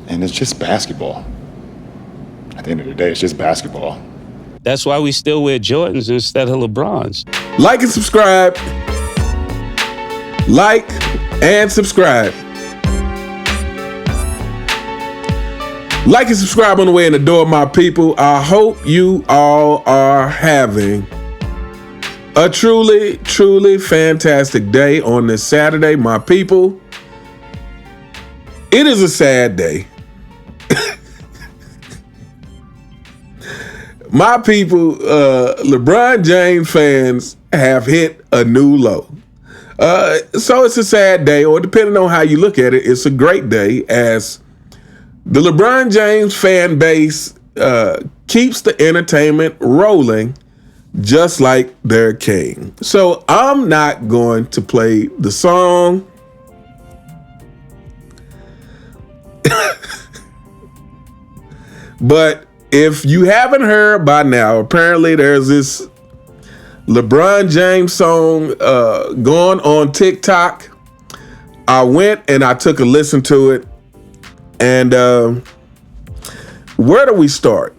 And it's just basketball. At the end of the day, it's just basketball. That's why we still wear Jordans instead of LeBrons. Like and subscribe. Like and subscribe. Like and subscribe on the way in the door, my people. I hope you all are having a truly, truly fantastic day on this Saturday, my people. It is a sad day. My people, LeBron James fans have hit a new low. So it's a sad day, or depending on how you look at it, it's a great day as the LeBron James fan base keeps the entertainment rolling just like their king. So I'm not going to play the song. But if you haven't heard by now, apparently there's this LeBron James song going on TikTok. I went and I took a listen to it. And where do we start?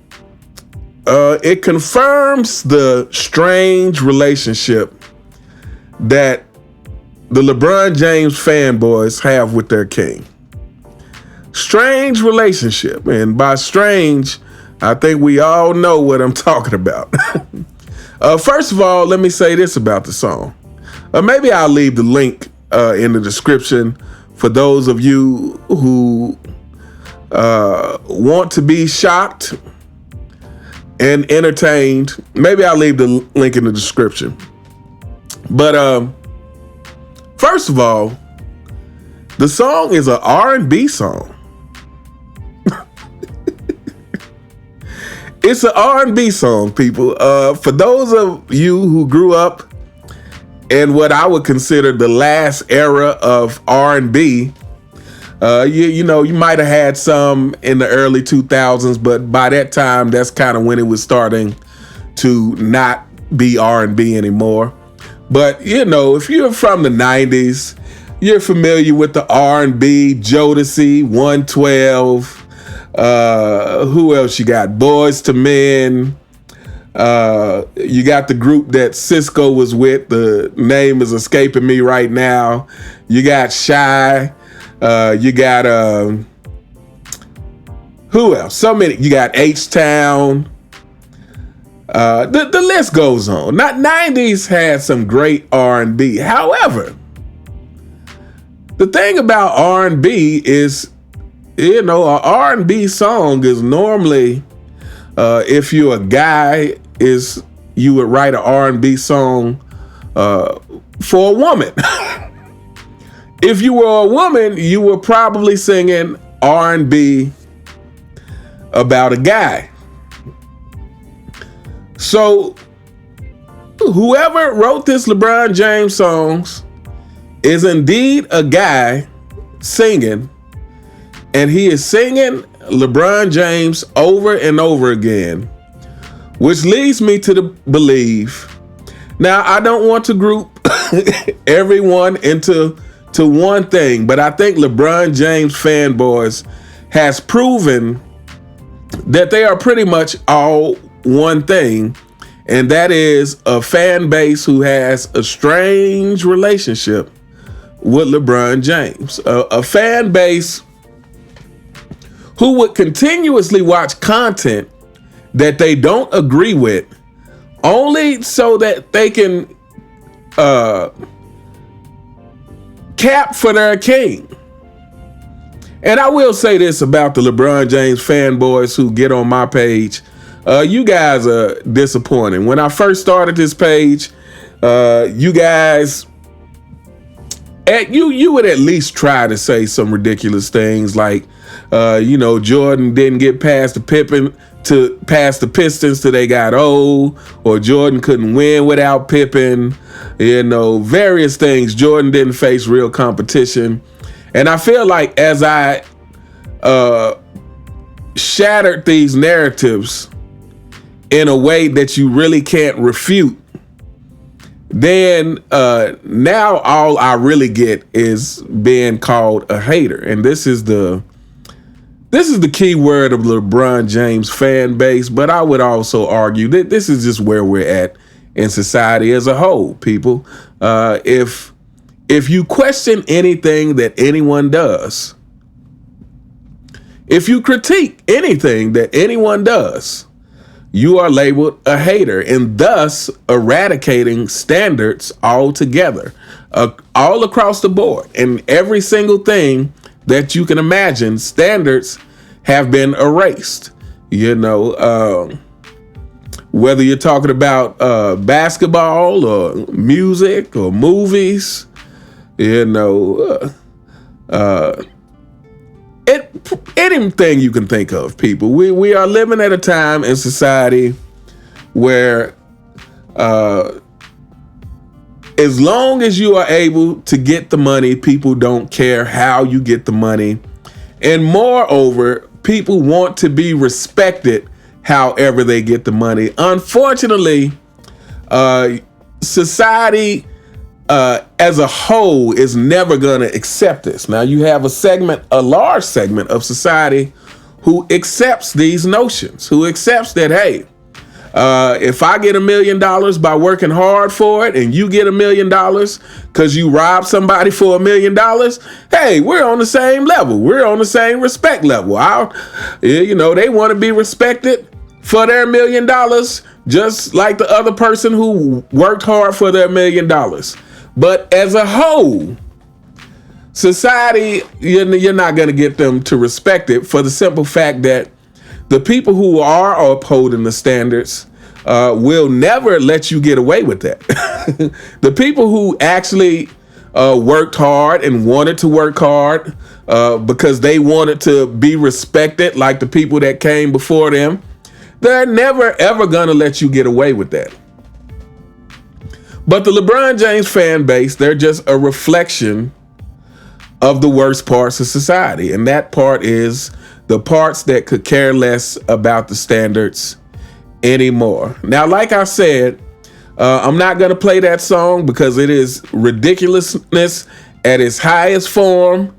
It confirms the strange relationship that the LeBron James fanboys have with their king. Strange relationship. And by strange, I think we all know what I'm talking about. First of all, let me say this about the song. Maybe I'll leave the link in the description for those of you who want to be shocked and entertained. Maybe I'll leave the link in the description. But first of all, the song is an R&B song. It's an R&B song, people. For those of you who grew up in what I would consider the last era of R&B, you know, you might have had some in the early 2000s, but by that time, that's kind of when it was starting to not be R&B anymore. But, you know, if you're from the 90s, you're familiar with the R&B, Jodeci, 112. Who else you got? Boys to Men. You got the group that Cisco was with. The name is escaping me right now. You got Shy. You got who else? So many. You got H-Town. The list goes on. Not 90s had some great R&B. However, the thing about R&B is, you know, an R&B song is normally, if you're a guy, is you would write an R&B song for a woman. If you were a woman, you were probably singing R&B about a guy. So whoever wrote this LeBron James songs is indeed a guy singing, and he is singing LeBron James over and over again, which leads me to believe. Now, I don't want to group everyone into one thing, but I think LeBron James fanboys has proven that they are pretty much all one thing, and that is a fan base who has a strange relationship with LeBron James. A fan base who would continuously watch content that they don't agree with, only so that they can cap for their king. And I will say this about the LeBron James fanboys who get on my page. You guys are disappointing. When I first started this page, you guys, you would at least try to say some ridiculous things like, you know, Jordan didn't get past the Pistons till they got old, or Jordan couldn't win without Pippen. You know, various things. Jordan didn't face real competition. And I feel like as I shattered these narratives in a way that you really can't refute, then now all I really get is being called a hater. And this is the this is the key word of LeBron James fan base, but I would also argue that this is just where we're at in society as a whole, people. If you question anything that anyone does, if you critique anything that anyone does, you are labeled a hater and thus eradicating standards altogether, all across the board. And every single thing that you can imagine, standards have been erased. You know, whether you're talking about basketball or music or movies, you know, anything you can think of, people. We are living at a time in society where as long as you are able to get the money, people don't care how you get the money. And moreover, people want to be respected however they get the money. Unfortunately, society as a whole is never going to accept this. Now, you have a large segment of society who accepts these notions, who accepts that, hey, if I get $1 million by working hard for it and you get $1 million because you robbed somebody for $1 million, hey, we're on the same level. We're on the same respect level. You know, they want to be respected for their $1 million just like the other person who worked hard for their $1 million. But as a whole, society, you're not going to get them to respect it for the simple fact that the people who are upholding the standards will never let you get away with that. The people who actually worked hard and wanted to work hard because they wanted to be respected like the people that came before them, they're never, ever going to let you get away with that. But the LeBron James fan base, they're just a reflection of the worst parts of society. And that part is the parts that could care less about the standards anymore. Now, like I said, I'm not going to play that song because it is ridiculousness at its highest form.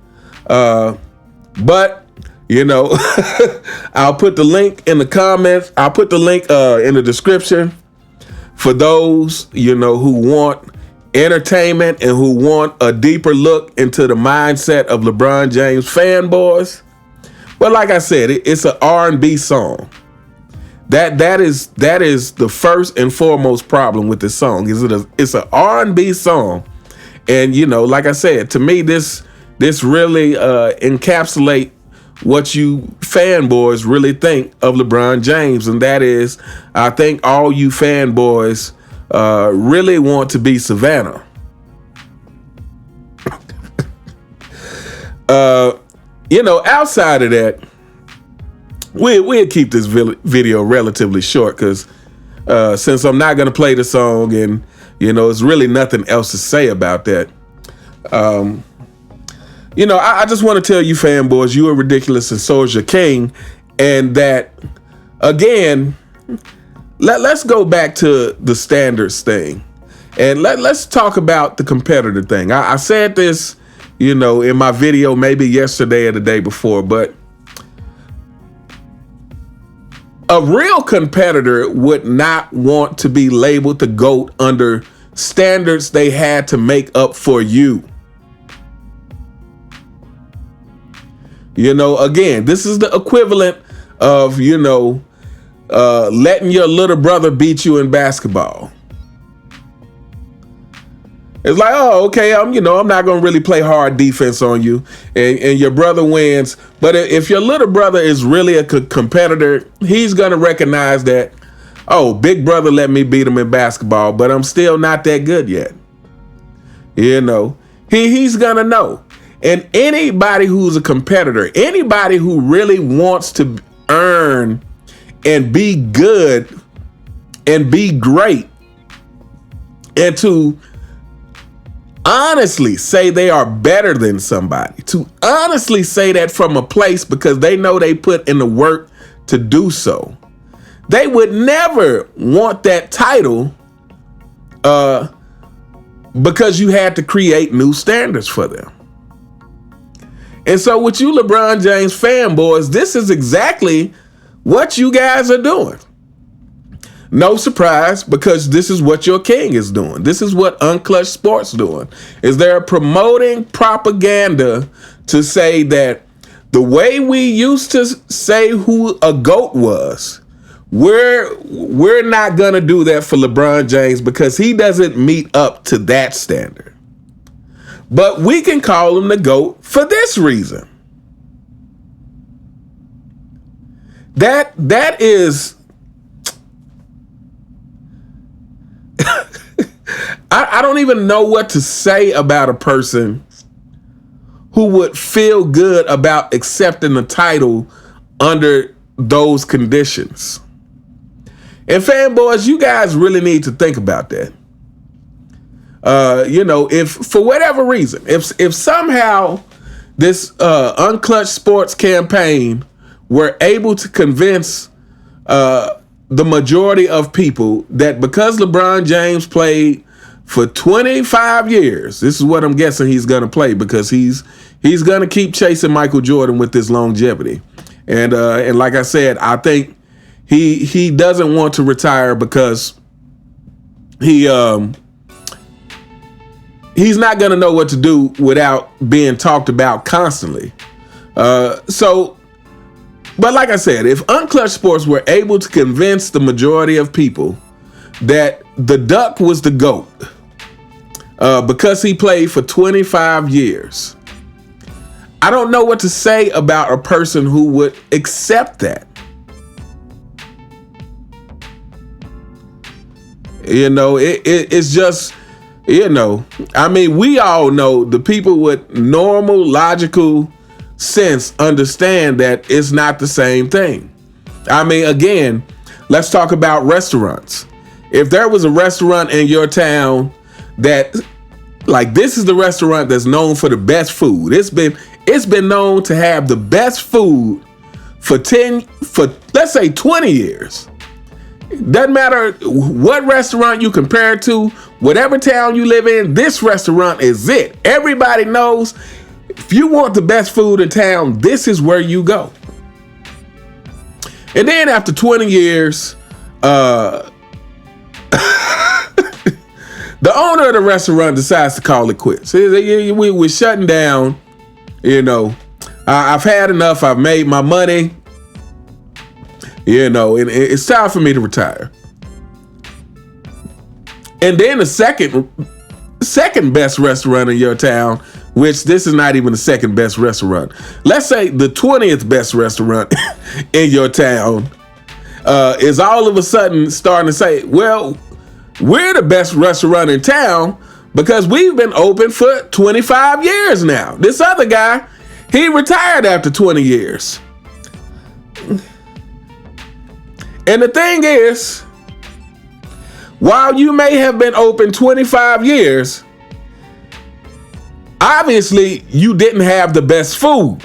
But, you know, I'll put the link in the comments. I'll put the link in the description for those, you know, who want entertainment and who want a deeper look into the mindset of LeBron James fanboys. But like I said, it's an R&B song. That is the first and foremost problem with this song. It's an R&B song, and you know, like I said, to me, this really encapsulate what you fanboys really think of LeBron James, and that is, I think all you fanboys really want to be Savannah. You know, outside of that, we'll keep this video relatively short because since I'm not going to play the song and, you know, there's really nothing else to say about that. You know, I just want to tell you fanboys, you are ridiculous and so is your king. And that, again, let's go back to the standards thing. And let's talk about the competitor thing. I said this, you know, in my video maybe yesterday or the day before, but a real competitor would not want to be labeled the GOAT under standards they had to make up for you. You know, again, this is the equivalent of, you know, letting your little brother beat you in basketball. It's like, oh, okay, I'm not going to really play hard defense on you, and your brother wins. But if your little brother is really a competitor, he's going to recognize that, oh, big brother let me beat him in basketball, but I'm still not that good yet. You know, he's going to know. And anybody who's a competitor, anybody who really wants to earn and be good and be great and to honestly say they are better than somebody, to honestly say that from a place because they know they put in the work to do so, they would never want that title because you had to create new standards for them. And so with you LeBron James fanboys, this is exactly what you guys are doing. No surprise, because this is what your king is doing. This is what Unclutch Sports doing. Is they're promoting propaganda to say that the way we used to say who a GOAT was, we're not going to do that for LeBron James because he doesn't meet up to that standard. But we can call him the GOAT for this reason. That is... I don't even know what to say about a person who would feel good about accepting the title under those conditions. And fanboys, you guys really need to think about that. If for whatever reason, if somehow this Unclutch Sports campaign were able to convince the majority of people that because LeBron James played for 25 years, this is what I'm guessing he's going to play, because he's going to keep chasing Michael Jordan with this longevity. And like I said, I think he doesn't want to retire because he's not going to know what to do without being talked about constantly. But like I said, if Unclutch Sports were able to convince the majority of people that the Duck was the GOAT because he played for 25 years, I don't know what to say about a person who would accept that. It's just, I mean, we all know, the people with normal, logical sense understand that it's not the same thing. I mean, again, let's talk about restaurants. If there was a restaurant in your town that, like, this is the restaurant that's known for the best food. It's been known to have the best food for let's say 20 years. Doesn't matter what restaurant you compare it to, whatever town you live in, this restaurant is it. Everybody knows, if you want the best food in town, this is where you go. And then after 20 years, the owner of the restaurant decides to call it quits. We're shutting down. I've had enough. I've made my money. And it's time for me to retire. And then the second best restaurant in your town, which this is not even the second best restaurant. Let's say the 20th best restaurant in your town is all of a sudden starting to say, well, we're the best restaurant in town because we've been open for 25 years now. This other guy, he retired after 20 years. And the thing is, while you may have been open 25 years, obviously you didn't have the best food.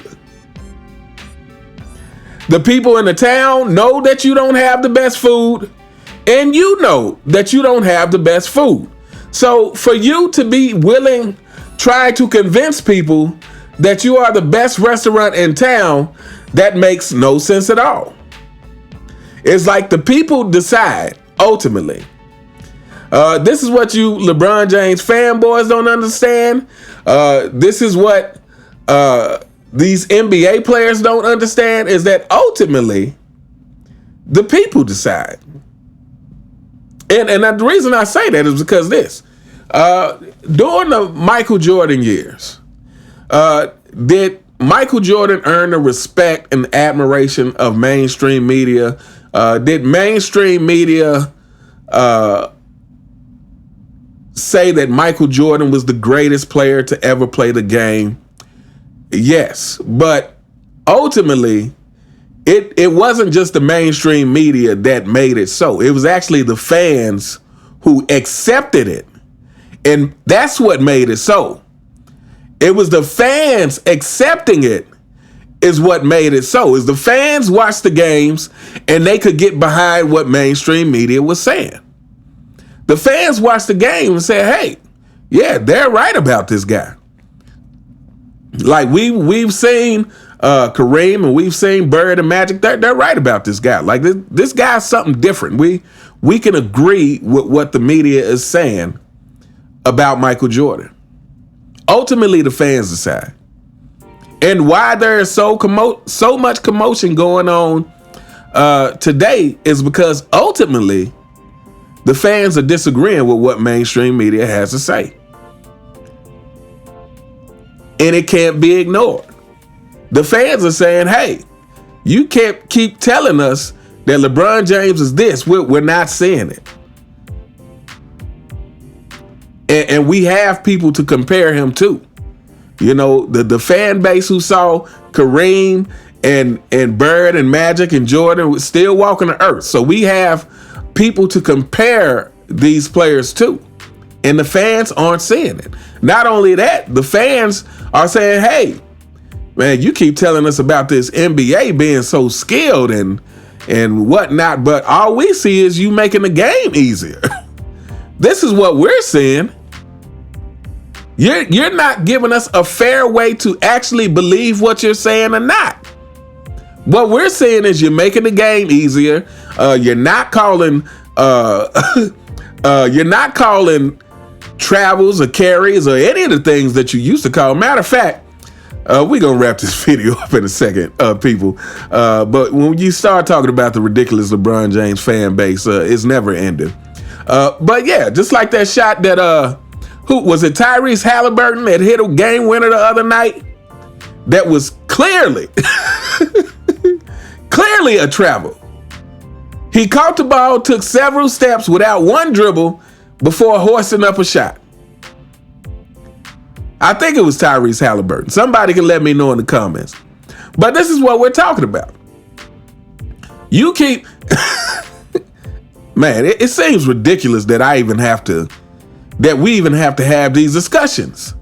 The people in the town know that you don't have the best food, and you know that you don't have the best food. So for you to be willing, try to convince people that you are the best restaurant in town, that makes no sense at all. It's like the people decide, ultimately. This is what you LeBron James fanboys don't understand. This is what these NBA players don't understand, is that ultimately the people decide. And the reason I say that is because during the Michael Jordan years, did Michael Jordan earn the respect and admiration of mainstream media? Did mainstream media say that Michael Jordan was the greatest player to ever play the game? Yes, but ultimately, it wasn't just the mainstream media that made it so. It was actually the fans who accepted it, and that's what made it so. It was the fans accepting it is what made it so. Is the fans watched the games and they could get behind what mainstream media was saying. The fans watched the game and said, hey, yeah, they're right about this guy. Like we've seen Kareem and we've seen Bird and Magic. They're right about this guy. Like this guy's something different. We can agree with what the media is saying about Michael Jordan. Ultimately, the fans decide. And why there is so much commotion going on today is because ultimately the fans are disagreeing with what mainstream media has to say. And it can't be ignored. The fans are saying, hey, you can't keep telling us that LeBron James is this. We're not seeing it. And we have people to compare him to. You know, the fan base who saw Kareem and Bird and Magic and Jordan was still walking the earth. So we have people to compare these players to. And the fans aren't seeing it. Not only that, the fans are saying, hey, man, you keep telling us about this NBA being so skilled and whatnot, but all we see is you making the game easier. This is what we're seeing. You're not giving us a fair way to actually believe what you're saying or not. What we're saying is you're making the game easier. You're not calling travels or carries or any of the things that you used to call. Matter of fact, we're going to wrap this video up in a second, people. But when you start talking about the ridiculous LeBron James fan base, it's never ending. But yeah, just like that shot that, who was it, Tyrese Halliburton that hit a game winner the other night? That was clearly a travel. He caught the ball, took several steps without one dribble before hoisting up a shot. I think it was Tyrese Halliburton. Somebody can let me know in the comments. But this is what we're talking about. You keep... Man, it seems ridiculous that we even have to have these discussions.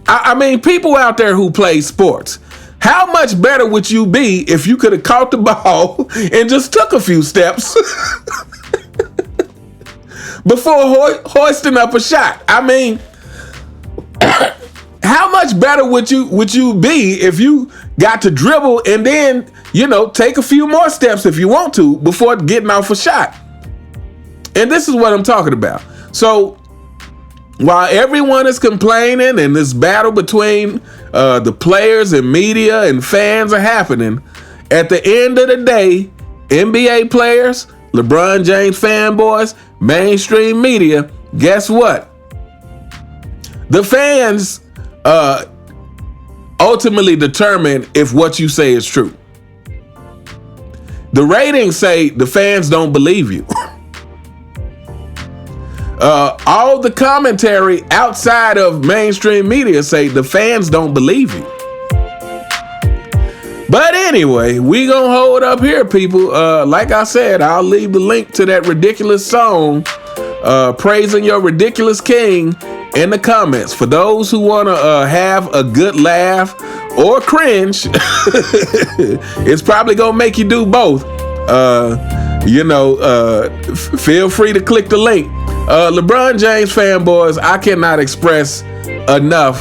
I mean, people out there who play sports, how much better would you be if you could have caught the ball and just took a few steps before hoisting up a shot? I mean, how much better would you be if you got to dribble and then, take a few more steps if you want to before getting off a shot? And this is what I'm talking about. So while everyone is complaining and this battle between the players and media and fans are happening, at the end of the day, NBA players, LeBron James fanboys, mainstream media, guess what? The fans ultimately determine if what you say is true. The ratings say the fans don't believe you. All the commentary outside of mainstream media say the fans don't believe you. But anyway, we gonna hold up here, people. Like I said, I'll leave the link to that ridiculous song, praising your ridiculous king, in the comments. For those who want to have a good laugh or cringe, it's probably gonna make you do both. Feel free to click the link. LeBron James fanboys, I cannot express enough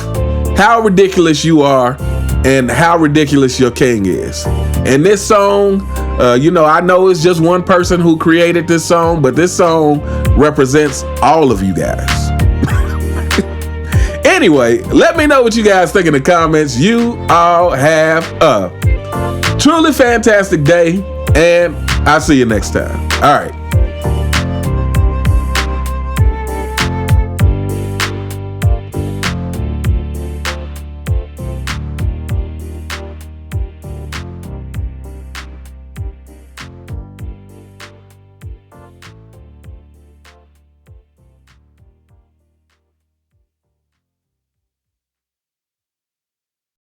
how ridiculous you are and how ridiculous your king is. And this song, I know it's just one person who created this song, but this song represents all of you guys. Anyway, let me know what you guys think in the comments. You all have a truly fantastic day, and I'll see you next time. All right.